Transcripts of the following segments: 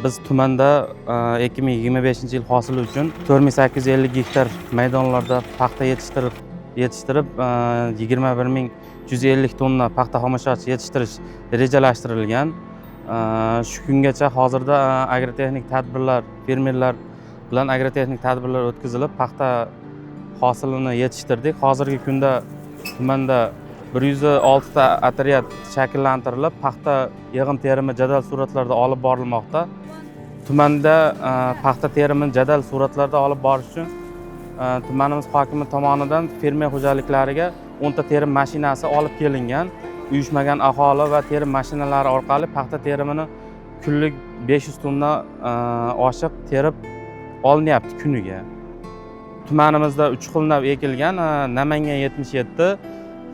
Biz tumanda 2025-yil hosili uchun 4850 gektar maydonlarda paxta yetishtirib 21150 tonna paxta xomashyosi yetishtirish rejalashtirilgan. Shu kungacha hozirda agrotexnik tadbirlar, fermerlar bilan agrotexnik tadbirlar o'tkazilib, paxta hosilini yetishtirdik. Hozirgi kunda tumanda 106 ta otryad shakllantirilib, paxta yig'im terimi jadal suratlarda olib borilmoqda. Tumanda paxta terimini jadal suratlarda olib borish uchun tumanimiz hokimi tomonidan fermer xo'jaliklariga 10 ta terim mashinasi olib kelingan. Uyushmagan aholi va terim mashinalari orqali paxta terimini kunlik 500 tonna oshiq terib olinyapti kuniga. Tumanimizda 3 xil nav ekilgan: Namangan 77,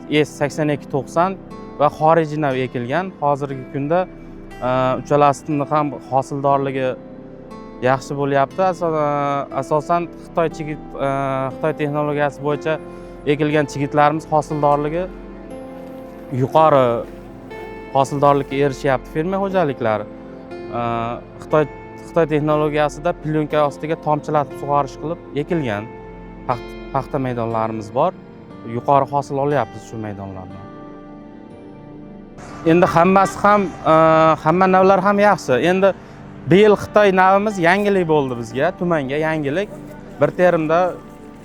S8290 va xorijiy nav ekilgan. Hozirgi kunda uchalasini ham hosildorligi yaxshi bo'lyapti. Asosan Xitoy texnologiyasi bo'yicha ekilgan chigitlarimiz hosildorligi yuqori hosildorlikka erishyapti fermer xo'jaliklari. Xitoy texnologiyasida plyonka ostiga tomchilatib sug'orish qilib ekilgan paxta maydonlarimiz bor. Yuqori hosil olyapmiz shu maydonlardan. Endi hammasi ham hamma navlar ham yaxshi. Endi bu yil Xitoy navimiz yangilik bo'ldi bizga, tumanga yangilik. Bir terimda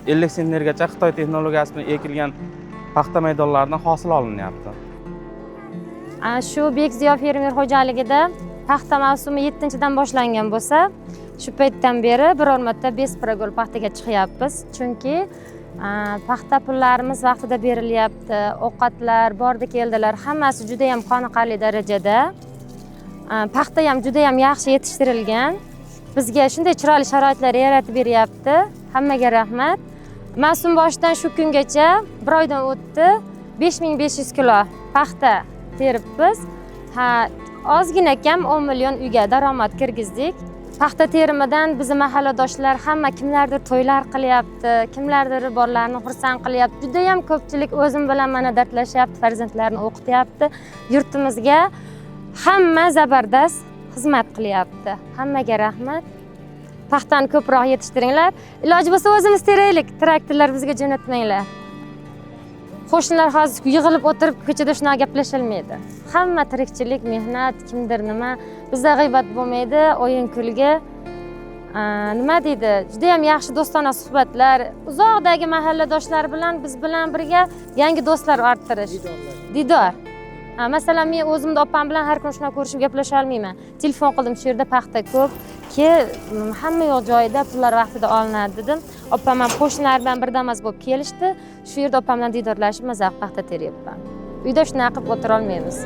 50 sentnergacha Xitoy texnologiyasi bilan ekilgan paxta maydonlaridan hosil olinyapti. Shu Bekziyo fermer xo'jaligida paxta mavsumi 7-dan boshlangan bo'lsa, shu paytdan beri biror marta besprogol paxtaga chiqyapmiz. Chunki paxta pullarimiz vaqtida berilyapti, ovqatlar bordi keldilar, hammasi juda ham qoniqarli darajada. Paxta ham juda ham yaxshi yetishtirilgan. Bizga shunday chiroyli sharoitlar yaratib beryapti. Hammaga rahmat. Mavsum boshidan shu kungacha bir oydan o'tdi, 5500 kilo paxta teribmiz. Ozgina kam 10 million uyga daromad kirgizdik. Paxta terimidan bizni mahalladoshlar hamma kimlardir to'ylar qilyapti, kimlardir borlarni xursand qilyapti. Juda ham ko'pchilik o'zim bilan mana dardlashyapti, farzandlarini o'qityapti. Yurtimizga hamma zabardast xizmat qilyapti. Hammaga rahmat. Paxtani ko'proq yetishtiringlar. Iloji bo'lsa o'zimiz teraylik, traktorlar bizga jo'natmanglar. Qo'shnilar hozir yig'ilib o'tirib ko'chada shunaqa gaplasholmaydi. Hamma tirikchilik, mehnat, kimdir nima, bizda g'iybat bo'lmaydi, o'yin kulgi. Nima deydi? Juda ham yaxshi do'stona suhbatlar, uzoqdagi mahalladoshlar bilan biz bilan birga yangi do'stlar orttirish. Didor. Masalan, men o'zimni opam bilan har kun shuna ko'rishib gaplasha olmayman. Telefon qildim, shu yerda paxta ko'p, hamma yo'q joyida pullar vaqtida olinadi dedim. Opam ham qo'shnilar bilan birdamas bo'lib kelishdi. Shu yerda opam bilan didorlashib, mazaq paxta teryapman. Uyda shunaqa qilib o'tira olmaymiz.